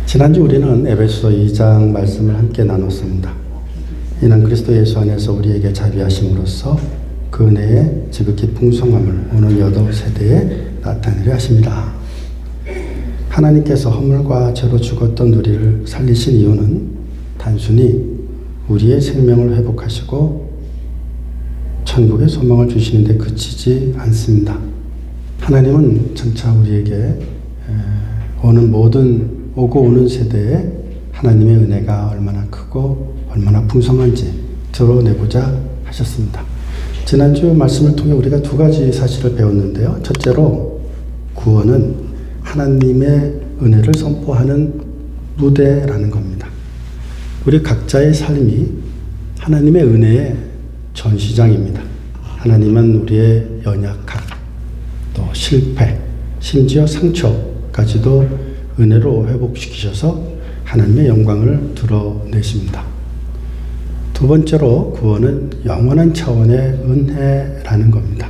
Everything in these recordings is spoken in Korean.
지난주 우리는 에베소서 2장 말씀을 함께 나눴습니다. 이는 그리스도 예수 안에서 우리에게 자비하심으로써 그 은혜의 지극히 풍성함을 오는 여덟 세대에 나타내려 하십니다. 하나님께서 허물과 죄로 죽었던 우리를 살리신 이유는 단순히 우리의 생명을 회복하시고 천국의 소망을 주시는 데 그치지 않습니다. 하나님은 점차 우리에게 오고 오는 세대에 하나님의 은혜가 얼마나 크고 얼마나 풍성한지 드러내고자 하셨습니다. 지난주 말씀을 통해 우리가 두 가지 사실을 배웠는데요. 첫째로 구원은 하나님의 은혜를 선포하는 무대라는 겁니다. 우리 각자의 삶이 하나님의 은혜의 전시장입니다. 하나님은 우리의 연약함, 또 실패, 심지어 상처까지도 은혜로 회복시키셔서 하나님의 영광을 드러내십니다. 두 번째로 구원은 영원한 차원의 은혜라는 겁니다.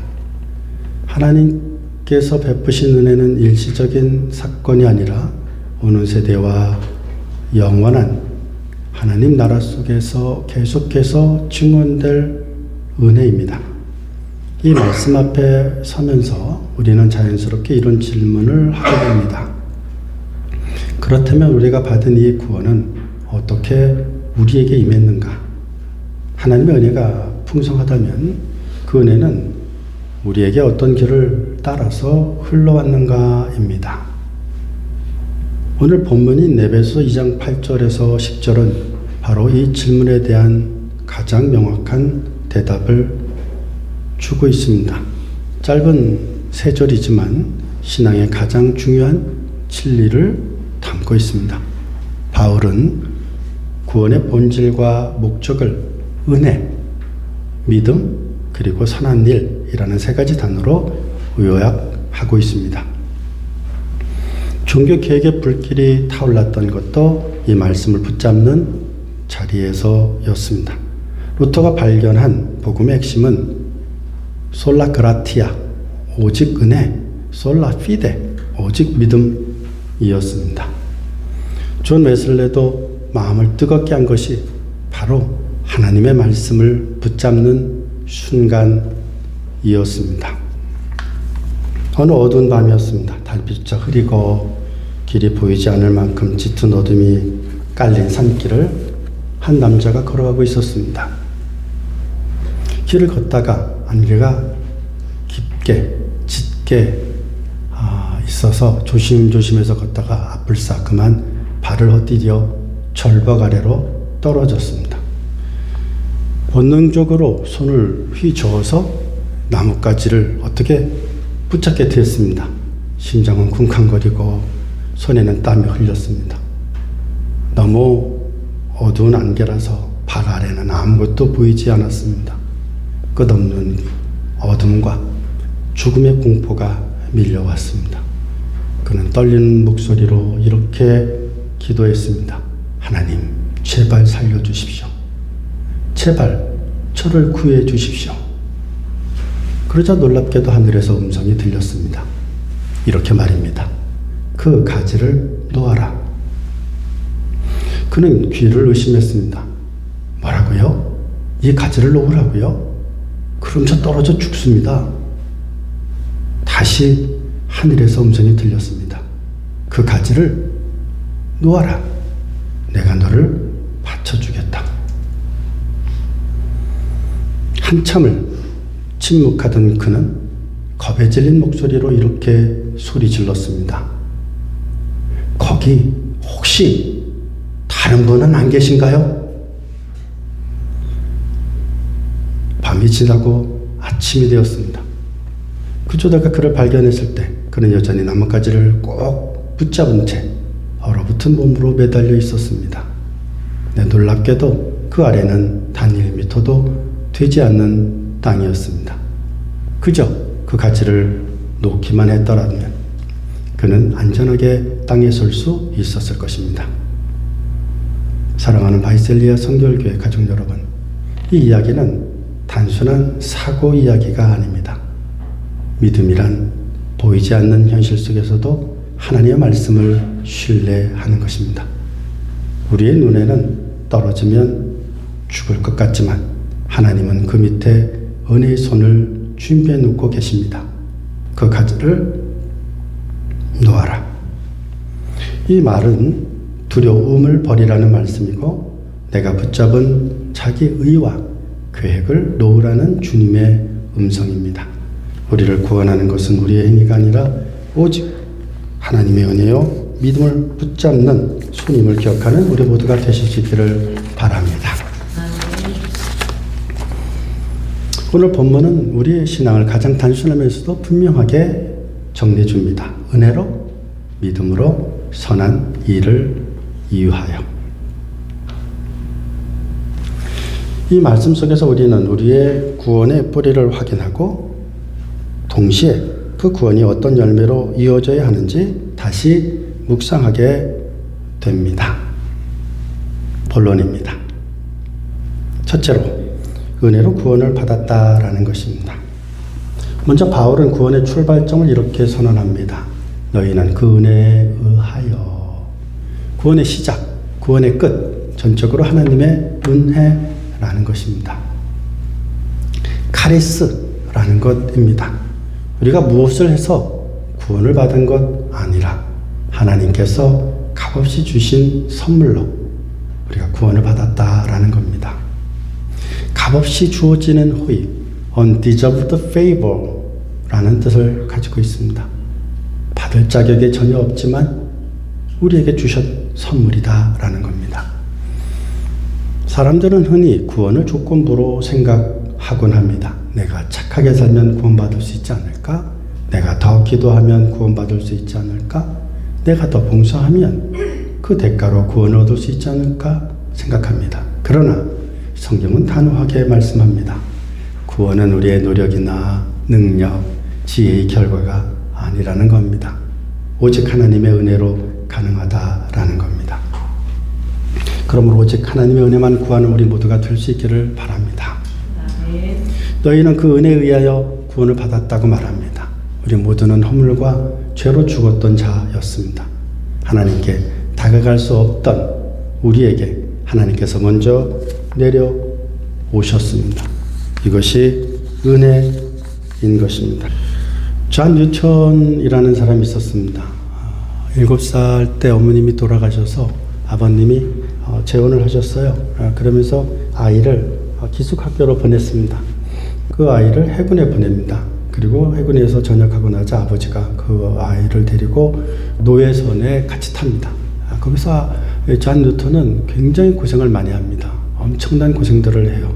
하나님께서 베푸신 은혜는 일시적인 사건이 아니라 오는 세대와 영원한 하나님 나라 속에서 계속해서 증언될 은혜입니다. 이 말씀 앞에 서면서 우리는 자연스럽게 이런 질문을 하게 됩니다. 그렇다면 우리가 받은 이 구원은 어떻게 우리에게 임했는가? 하나님의 은혜가 풍성하다면 그 은혜는 우리에게 어떤 길을 따라서 흘러왔는가입니다. 오늘 본문인 에베소서 2장 8절에서 10절은 바로 이 질문에 대한 가장 명확한 대답을 주고 있습니다. 짧은 세 절이지만 신앙의 가장 중요한 진리를 담고 있습니다. 바울은 구원의 본질과 목적을 은혜, 믿음, 그리고 선한 일이라는 세 가지 단어로 요약하고 있습니다. 종교개혁의 불길이 타올랐던 것도 이 말씀을 붙잡는 자리에서였습니다. 루터가 발견한 복음의 핵심은 솔라 그라티아, 오직 은혜, 솔라 피데, 오직 믿음이었습니다. 존 웨슬레도 마음을 뜨겁게 한 것이 바로 하나님의 말씀을 붙잡는 순간이었습니다. 어느 어두운 밤이었습니다. 달빛조차 흐리고 길이 보이지 않을 만큼 짙은 어둠이 깔린 산길을 한 남자가 걸어가고 있었습니다. 길을 걷다가 안개가 깊게 짙게 있어서 조심조심해서 걷다가 앞불싸 그만 발을 헛디뎌 절벽 아래로 떨어졌습니다. 본능적으로 손을 휘저어서 나뭇가지를 어떻게 붙잡게 되었습니다. 심장은 쿵쾅거리고 손에는 땀이 흘렸습니다. 너무 어두운 안개라서 발 아래는 아무것도 보이지 않았습니다. 끝없는 어둠과 죽음의 공포가 밀려왔습니다. 그는 떨리는 목소리로 이렇게 기도했습니다. 하나님, 제발 살려주십시오. 제발 저를 구해 주십시오. 그러자 놀랍게도 하늘에서 음성이 들렸습니다. 이렇게 말입니다. 그 가지를 놓아라. 그는 귀를 의심했습니다. 뭐라고요? 이 가지를 놓으라고요? 그럼 저 떨어져 죽습니다. 다시 하늘에서 음성이 들렸습니다. 그 가지를 놓아라. 내가 너를 받쳐주겠다. 한참을 침묵하던 그는 겁에 질린 목소리로 이렇게 소리 질렀습니다. 거기 혹시 다른 분은 안 계신가요? 밤이 지나고 아침이 되었습니다. 그러다가 그를 발견했을 때 그는 여전히 나뭇가지를 꼭 붙잡은 채 얼어붙은 몸으로 매달려 있었습니다. 놀랍게도 그 아래는 단 1미터도 되지 않는 땅이었습니다. 그저 그 가지를 놓기만 했더라면 그는 안전하게 땅에 설 수 있었을 것입니다. 사랑하는 바이셀리아 성결교회 가족 여러분, 이 이야기는 단순한 사고 이야기가 아닙니다. 믿음이란 보이지 않는 현실 속에서도 하나님의 말씀을 신뢰하는 것입니다. 우리의 눈에는 떨어지면 죽을 것 같지만 하나님은 그 밑에 은혜의 손을 준비해 놓고 계십니다. 그 가지를 놓아라. 이 말은 두려움을 버리라는 말씀이고 내가 붙잡은 자기 의와 계획을 놓으라는 주님의 음성입니다. 우리를 구원하는 것은 우리의 행위가 아니라 오직 하나님의 은혜요 믿음을 붙잡는 손님을 기억하는 우리 모두가 되실 수 있기를 바랍니다. 오늘 본문은 우리의 신앙을 가장 단순하면서도 분명하게 정리해 줍니다. 은혜로, 믿음으로, 선한 일을 이유하여. 이 말씀 속에서 우리는 우리의 구원의 뿌리를 확인하고 동시에 그 구원이 어떤 열매로 이어져야 하는지 다시 묵상하게 됩니다. 본론입니다. 첫째로 은혜로 구원을 받았다라는 것입니다. 먼저 바울은 구원의 출발점을 이렇게 선언합니다. 너희는 그 은혜에 의하여. 구원의 시작, 구원의 끝, 전적으로 하나님의 은혜라는 것입니다. 카리스라는 것입니다. 우리가 무엇을 해서 구원을 받은 것 아니라 하나님께서 값없이 주신 선물로 우리가 구원을 받았다라는 겁니다. 값없이 주어지는 호의, undeserved favor라는 뜻을 가지고 있습니다. 받을 자격이 전혀 없지만 우리에게 주신 선물이다라는 겁니다. 사람들은 흔히 구원을 조건부로 생각하곤 합니다. 내가 착하게 살면 구원받을 수 있지 않을까? 내가 더 기도하면 구원받을 수 있지 않을까? 내가 더 봉사하면 그 대가로 구원을 얻을 수 있지 않을까 생각합니다. 그러나 성경은 단호하게 말씀합니다. 구원은 우리의 노력이나 능력, 지혜의 결과가 아니라는 겁니다. 오직 하나님의 은혜로 가능하다라는 겁니다. 그러므로 오직 하나님의 은혜만 구하는 우리 모두가 될 수 있기를 바랍니다. 너희는 그 은혜에 의하여 구원을 받았다고 말합니다. 우리 모두는 허물과 죄로 죽었던 자였습니다. 하나님께 다가갈 수 없던 우리에게 하나님께서 먼저 내려오셨습니다. 이것이 은혜인 것입니다. 존 뉴턴이라는 사람이 있었습니다. 7살 때 어머님이 돌아가셔서 아버님이 재혼을 하셨어요. 그러면서 아이를 기숙학교로 보냈습니다. 그 아이를 해군에 보냅니다. 그리고 해군에서 전역하고 나자 아버지가 그 아이를 데리고 노예선에 같이 탑니다. 거기서 존 뉴턴은 굉장히 고생을 많이 합니다. 엄청난 고생들을 해요.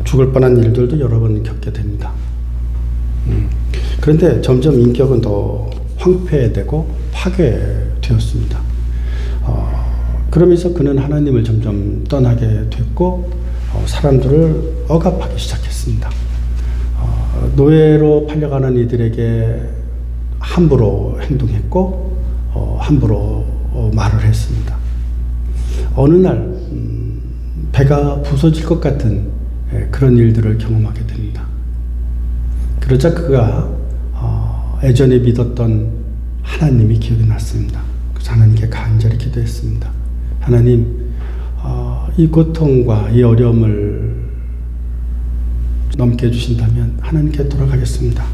죽을 뻔한 일들도 여러 번 겪게 됩니다. 그런데 점점 인격은 더 황폐되고 파괴되었습니다. 그러면서 그는 하나님을 점점 떠나게 됐고 사람들을 억압하기 시작했습니다. 노예로 팔려가는 이들에게 함부로 행동했고 함부로 말을 했습니다. 어느 날 배가 부서질 것 같은 그런 일들을 경험하게 됩니다. 그러자 그가 예전에 믿었던 하나님이 기억이 났습니다. 그래서 하나님께 간절히 기도했습니다. 하나님, 이 고통과 이 어려움을 넘게 해주신다면 하나님께 돌아가겠습니다.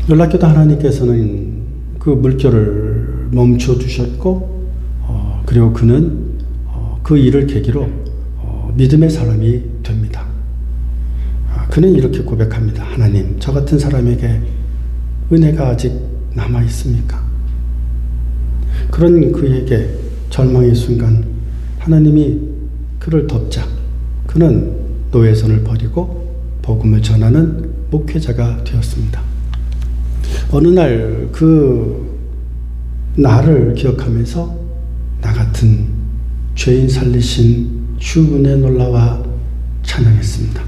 놀랍게도 하나님께서는 그 물결을 멈춰 주셨고 그리고 그는 그 일을 계기로 믿음의 사람이 됩니다. 그는 이렇게 고백합니다. 하나님, 저 같은 사람에게 은혜가 아직 남아 있습니까? 그런 그에게 절망의 순간 하나님이 그를 덮자 그는 노예선을 버리고 복음을 전하는 목회자가 되었습니다. 어느 날 그 나를 기억하면서 나 같은 죄인 살리신 주분의 놀라와 찬양했습니다.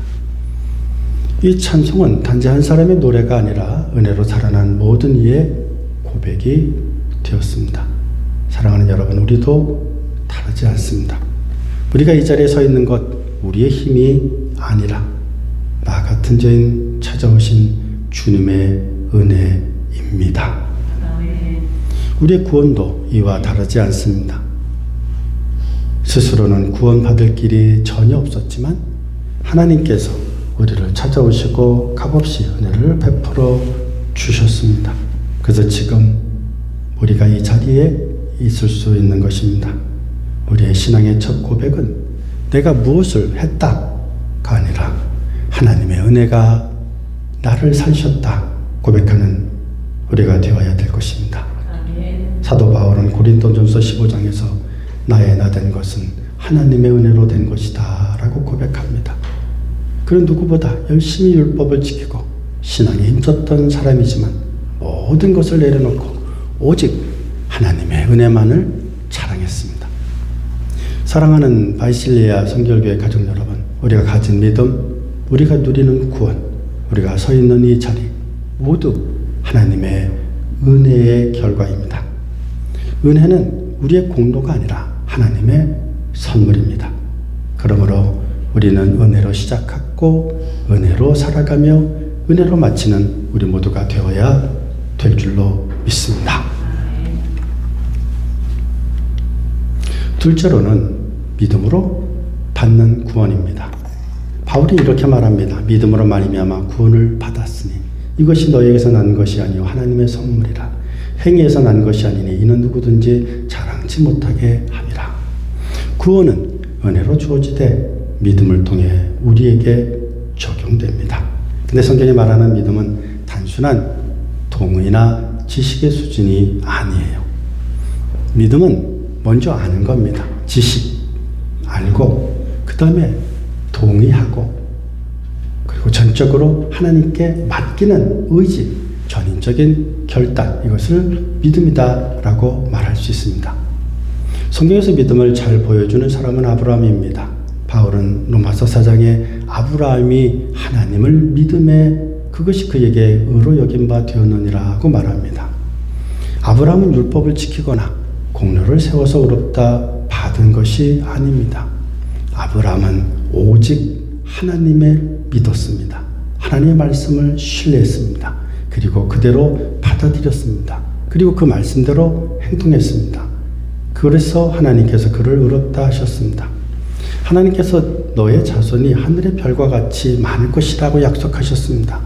이 찬송은 단지 한 사람의 노래가 아니라 은혜로 살아난 모든 이의 고백이 되었습니다. 사랑하는 여러분, 우리도 다르지 않습니다. 우리가 이 자리에 서 있는 것 우리의 힘이 아니라 나 같은 죄인 찾아오신 주님의 은혜입니다. 입니다. 우리의 구원도 이와 다르지 않습니다. 스스로는 구원받을 길이 전혀 없었지만 하나님께서 우리를 찾아오시고 값없이 은혜를 베풀어 주셨습니다. 그래서 지금 우리가 이 자리에 있을 수 있는 것입니다. 우리의 신앙의 첫 고백은 내가 무엇을 했다가 아니라 하나님의 은혜가 나를 살셨다 고백하는 우리가 되어야 될 것입니다. 사도 바울은 고린도전서 15장에서 나의 나 된 것은 하나님의 은혜로 된 것이다 라고 고백합니다. 그는 누구보다 열심히 율법을 지키고 신앙에 힘썼던 사람이지만 모든 것을 내려놓고 오직 하나님의 은혜만을 자랑했습니다. 사랑하는 바이실리아 성결교회 가족 여러분, 우리가 가진 믿음, 우리가 누리는 구원, 우리가 서 있는 이 자리 모두 하나님의 은혜의 결과입니다. 은혜는 우리의 공로가 아니라 하나님의 선물입니다. 그러므로 우리는 은혜로 시작하고 은혜로 살아가며 은혜로 마치는 우리 모두가 되어야 될 줄로 믿습니다. 둘째로는 믿음으로 받는 구원입니다. 바울이 이렇게 말합니다. 믿음으로 말미암아 구원을 받았으니 이것이 너희에게서 난 것이 아니요 하나님의 선물이라. 행위에서 난 것이 아니니 이는 누구든지 자랑치 못하게 함이라. 구원은 은혜로 주어지되 믿음을 통해 우리에게 적용됩니다. 근데 성경이 말하는 믿음은 단순한 동의나 지식의 수준이 아니에요. 믿음은 먼저 아는 겁니다. 지식, 알고 그 다음에 동의하고 그리고 전적으로 하나님께 맡기는 의지, 전인적인 결단, 이것을 믿음이다 라고 말할 수 있습니다. 성경에서 믿음을 잘 보여주는 사람은 아브라함입니다. 바울은 로마서 4장에 아브라함이 하나님을 믿음에 그것이 그에게 의로 여긴 바 되었느니라고 말합니다. 아브라함은 율법을 지키거나 공로를 세워서 의롭다 받은 것이 아닙니다. 아브라함은 오직 하나님을 믿었습니다. 하나님의 말씀을 신뢰했습니다. 그리고 그대로 받아들였습니다. 그리고 그 말씀대로 행동했습니다. 그래서 하나님께서 그를 의롭다 하셨습니다. 하나님께서 너의 자손이 하늘의 별과 같이 많을 것이라고 약속하셨습니다.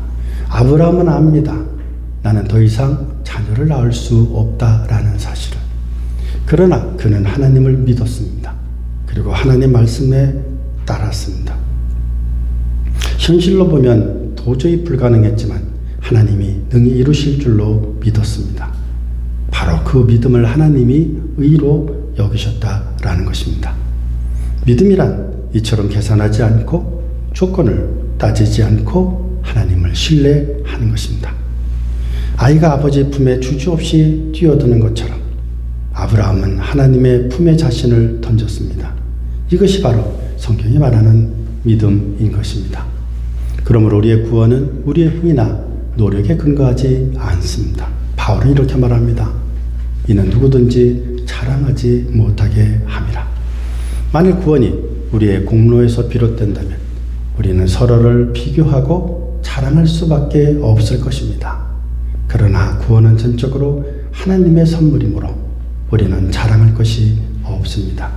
아브라함은 압니다. 나는 더 이상 자녀를 낳을 수 없다라는 사실을. 그러나 그는 하나님을 믿었습니다. 그리고 하나님 말씀에 따랐습니다. 현실로 보면 도저히 불가능했지만 하나님이 능히 이루실 줄로 믿었습니다. 바로 그 믿음을 하나님이 의로 여기셨다라는 것입니다. 믿음이란 이처럼 계산하지 않고 조건을 따지지 않고 하나님을 신뢰하는 것입니다. 아이가 아버지 품에 주저없이 뛰어드는 것처럼 아브라함은 하나님의 품에 자신을 던졌습니다. 이것이 바로 성경이 말하는 믿음인 것입니다. 그러므로 우리의 구원은 우리의 행위나 노력에 근거하지 않습니다. 바울은 이렇게 말합니다. 이는 누구든지 자랑하지 못하게 함이라. 만일 구원이 우리의 공로에서 비롯된다면 우리는 서로를 비교하고 자랑할 수밖에 없을 것입니다. 그러나 구원은 전적으로 하나님의 선물이므로 우리는 자랑할 것이 없습니다.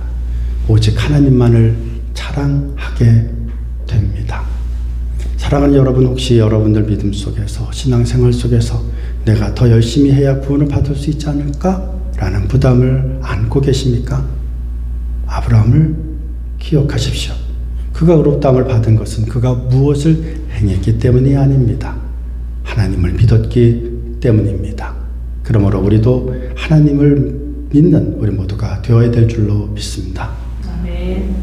오직 하나님만을 자랑하게 됩니다. 사랑하는 여러분, 혹시 여러분들 믿음 속에서 신앙생활 속에서 내가 더 열심히 해야 구원을 받을 수 있지 않을까? 라는 부담을 안고 계십니까? 아브라함을 기억하십시오. 그가 의롭다함을 받은 것은 그가 무엇을 행했기 때문이 아닙니다. 하나님을 믿었기 때문입니다. 그러므로 우리도 하나님을 믿는 우리 모두가 되어야 될 줄로 믿습니다. 아멘.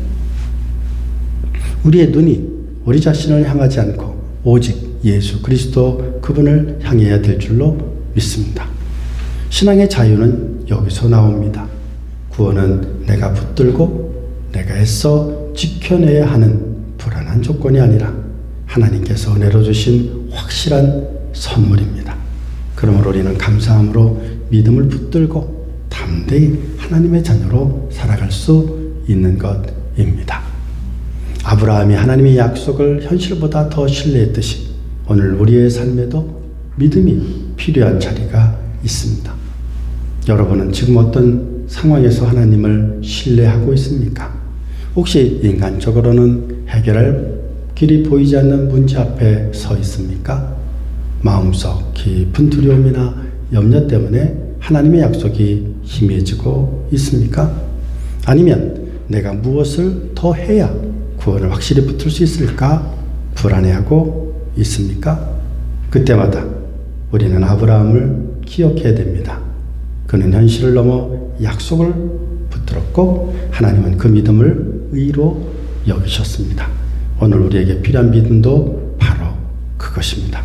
우리의 눈이 우리 자신을 향하지 않고 오직 예수 그리스도 그분을 향해야 될 줄로 믿습니다. 신앙의 자유는 여기서 나옵니다. 구원은 내가 붙들고 내가 애써 지켜내야 하는 불안한 조건이 아니라 하나님께서 은혜로 주신 확실한 선물입니다. 그러므로 우리는 감사함으로 믿음을 붙들고 담대히 하나님의 자녀로 살아갈 수 있는 것입니다. 아브라함이 하나님의 약속을 현실보다 더 신뢰했듯이 오늘 우리의 삶에도 믿음이 필요한 자리가 있습니다. 여러분은 지금 어떤 상황에서 하나님을 신뢰하고 있습니까? 혹시 인간적으로는 해결할 길이 보이지 않는 문제 앞에 서 있습니까? 마음속 깊은 두려움이나 염려 때문에 하나님의 약속이 희미해지고 있습니까? 아니면 내가 무엇을 더 해야 구원을 확실히 붙을 수 있을까 불안해하고 있습니까? 그때마다 우리는 아브라함을 기억해야 됩니다. 그는 현실을 넘어 약속을 붙들었고 하나님은 그 믿음을 의로 여기셨습니다. 오늘 우리에게 필요한 믿음도 바로 그것입니다.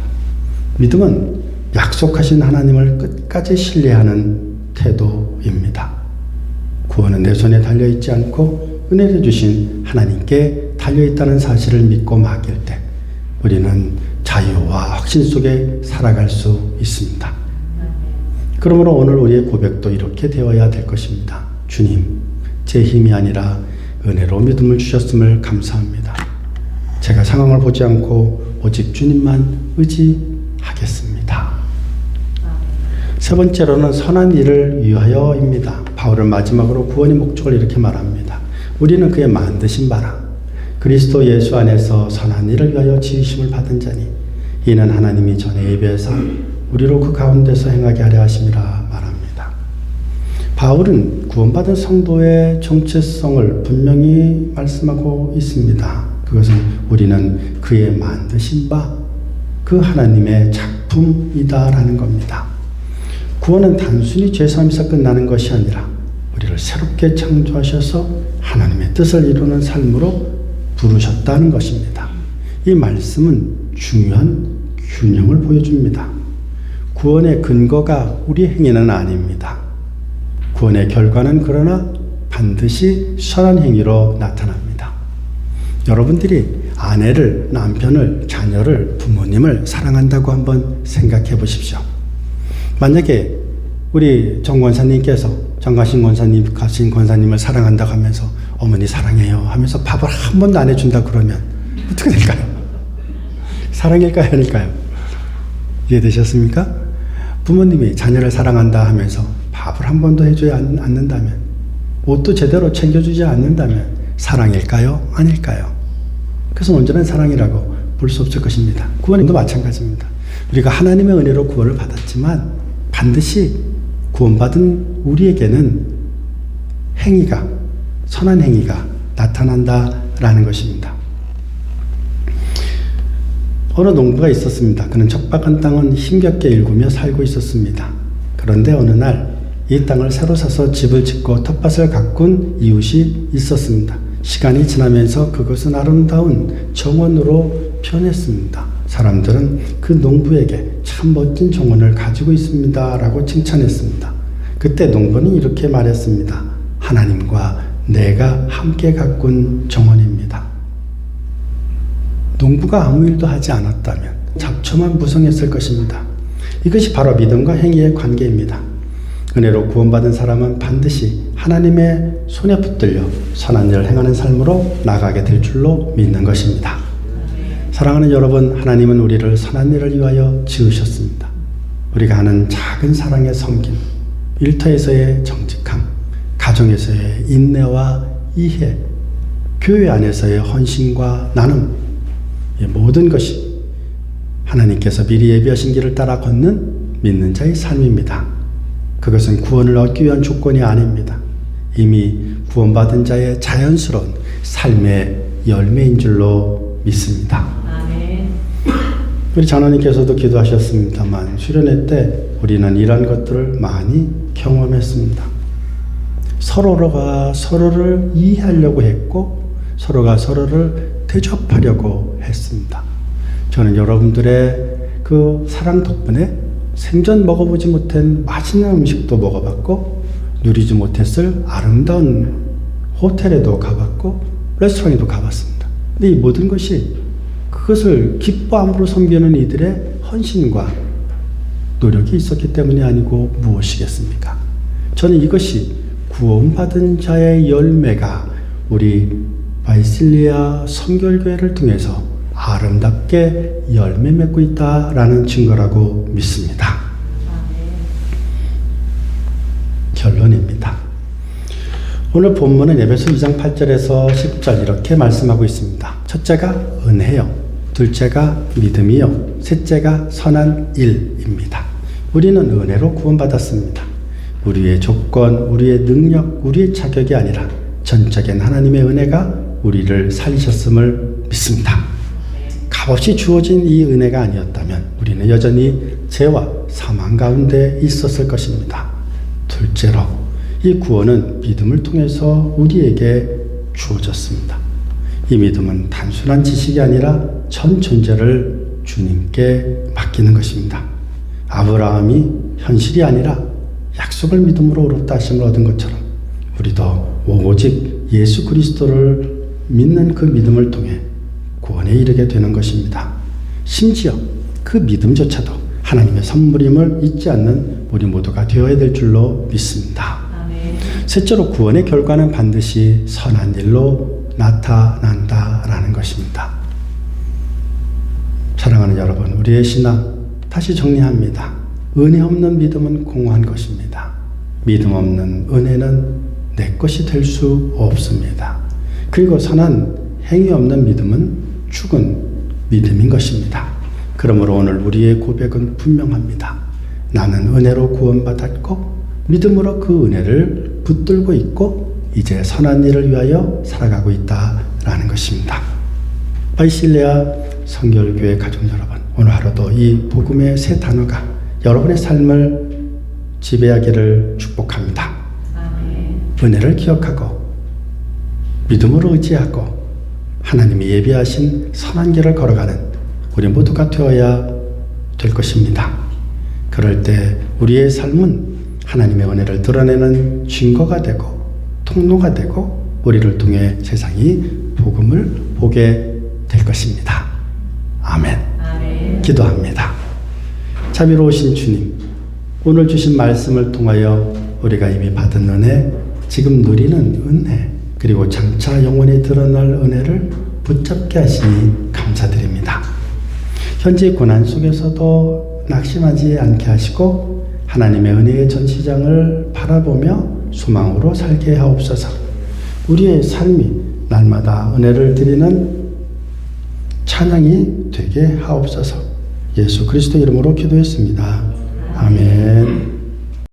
믿음은 약속하신 하나님을 끝까지 신뢰하는 태도입니다. 구원은 내 손에 달려있지 않고 은혜를 주신 하나님께 달려있다는 사실을 믿고 맡길 때 우리는 자유와 확신 속에 살아갈 수 있습니다. 그러므로 오늘 우리의 고백도 이렇게 되어야 될 것입니다. 주님, 제 힘이 아니라 은혜로 믿음을 주셨음을 감사합니다. 제가 상황을 보지 않고 오직 주님만 의지하겠습니다. 세 번째로는 선한 일을 위하여입니다. 바울은 마지막으로 구원의 목적을 이렇게 말합니다. 우리는 그의 만드신 바라 그리스도 예수 안에서 선한 일을 위하여 지으심을 받은 자니 이는 하나님이 전에 예비해서 우리로 그 가운데서 행하게 하려 하심이라 말합니다. 바울은 구원받은 성도의 정체성을 분명히 말씀하고 있습니다. 그것은 우리는 그의 만드신 바, 그 하나님의 작품이다라는 겁니다. 구원은 단순히 죄사함에서 끝나는 것이 아니라 우리를 새롭게 창조하셔서 하나님의 뜻을 이루는 삶으로 부르셨다는 것입니다. 이 말씀은 중요한 균형을 보여줍니다. 구원의 근거가 우리 행위는 아닙니다. 구원의 결과는 그러나 반드시 선한 행위로 나타납니다. 여러분들이 아내를, 남편을, 자녀를, 부모님을 사랑한다고 한번 생각해 보십시오. 만약에 우리 정 권사님께서 정가신 권사님을 사랑한다고 하면서 어머니 사랑해요 하면서 밥을 한 번도 안 해준다 그러면 어떻게 될까요? 사랑일까요? 아닐까요? 이해되셨습니까? 부모님이 자녀를 사랑한다 하면서 밥을 한 번도 해주지 않는다면, 옷도 제대로 챙겨주지 않는다면 사랑일까요? 아닐까요? 그래서 온전한 사랑이라고 볼 수 없을 것입니다. 구원도 마찬가지입니다. 우리가 하나님의 은혜로 구원을 받았지만 반드시 구원받은 우리에게는 행위가, 선한 행위가 나타난다라는 것입니다. 어느 농부가 있었습니다. 그는 척박한 땅은 힘겹게 일구며 살고 있었습니다. 그런데 어느 날 이 땅을 새로 사서 집을 짓고 텃밭을 가꾼 이웃이 있었습니다. 시간이 지나면서 그것은 아름다운 정원으로 변했습니다. 사람들은 그 농부에게 참 멋진 정원을 가지고 있습니다 라고 칭찬했습니다. 그때 농부는 이렇게 말했습니다. 하나님과 내가 함께 가꾼 정원입니다. 농부가 아무 일도 하지 않았다면 잡초만 무성했을 것입니다. 이것이 바로 믿음과 행위의 관계입니다. 은혜로 구원받은 사람은 반드시 하나님의 손에 붙들려 선한 일을 행하는 삶으로 나가게 될 줄로 믿는 것입니다. 사랑하는 여러분, 하나님은 우리를 선한 일을 위하여 지으셨습니다. 우리가 하는 작은 사랑의 섬김, 일터에서의 정직함, 가정에서의 인내와 이해, 교회 안에서의 헌신과 나눔, 이 모든 것이 하나님께서 미리 예비하신 길을 따라 걷는 믿는 자의 삶입니다. 그것은 구원을 얻기 위한 조건이 아닙니다. 이미 구원받은 자의 자연스러운 삶의 열매인 줄로 믿습니다. 아멘. 우리 장로님께서도 기도하셨습니다만 수련회 때 우리는 이러한 것들을 많이 경험했습니다. 서로가 서로를 이해하려고 했고 서로가 서로를 대접하려고 했습니다. 저는 여러분들의 그 사랑 덕분에 생전 먹어보지 못한 맛있는 음식도 먹어봤고 누리지 못했을 아름다운 호텔에도 가봤고 레스토랑에도 가봤습니다. 근데 이 모든 것이 그것을 기뻐함으로 섬기는 이들의 헌신과 노력이 있었기 때문이 아니고 무엇이겠습니까? 저는 이것이 구원받은 자의 열매가 우리 바이실리아 선결교회를 통해서 아름답게 열매 맺고 있다라는 증거라고 믿습니다. 오늘 본문은 에베소 2장 8절에서 10절 이렇게 말씀하고 있습니다. 첫째가 은혜요, 둘째가 믿음이요, 셋째가 선한 일입니다. 우리는 은혜로 구원받았습니다. 우리의 조건, 우리의 능력, 우리의 자격이 아니라 전적인 하나님의 은혜가 우리를 살리셨음을 믿습니다. 값없이 주어진 이 은혜가 아니었다면 우리는 여전히 죄와 사망 가운데 있었을 것입니다. 둘째로, 이 구원은 믿음을 통해서 우리에게 주어졌습니다. 이 믿음은 단순한 지식이 아니라 전 존재를 주님께 맡기는 것입니다. 아브라함이 현실이 아니라 약속을 믿음으로 의롭다 하심을 얻은 것처럼 우리도 오직 예수 그리스도를 믿는 그 믿음을 통해 구원에 이르게 되는 것입니다. 심지어 그 믿음조차도 하나님의 선물임을 잊지 않는 우리 모두가 되어야 될 줄로 믿습니다. 셋째로, 구원의 결과는 반드시 선한 일로 나타난다라는 것입니다. 사랑하는 여러분, 우리의 신앙 다시 정리합니다. 은혜 없는 믿음은 공허한 것입니다. 믿음 없는 은혜는 내 것이 될 수 없습니다. 그리고 선한 행위 없는 믿음은 죽은 믿음인 것입니다. 그러므로 오늘 우리의 고백은 분명합니다. 나는 은혜로 구원받았고 믿음으로 그 은혜를 붙들고 있고 이제 선한 일을 위하여 살아가고 있다라는 것입니다. 바이실레아 성결교회 가족 여러분, 오늘 하루도 이 복음의 세 단어가 여러분의 삶을 지배하기를 축복합니다. 은혜를 기억하고 믿음으로 의지하고 하나님이 예비하신 선한 길을 걸어가는 우리 모두가 되어야 될 것입니다. 그럴 때 우리의 삶은 하나님의 은혜를 드러내는 증거가 되고 통로가 되고 우리를 통해 세상이 복음을 보게 될 것입니다. 아멘. 아멘. 기도합니다. 자비로우신 주님, 오늘 주신 말씀을 통하여 우리가 이미 받은 은혜, 지금 누리는 은혜, 그리고 장차 영원히 드러날 은혜를 붙잡게 하시니 감사드립니다. 현재 고난 속에서도 낙심하지 않게 하시고 하나님의 은혜의 전시장을 바라보며 소망으로 살게 하옵소서. 우리의 삶이 날마다 은혜를 드리는 찬양이 되게 하옵소서. 예수 그리스도 이름으로 기도했습니다. 아멘.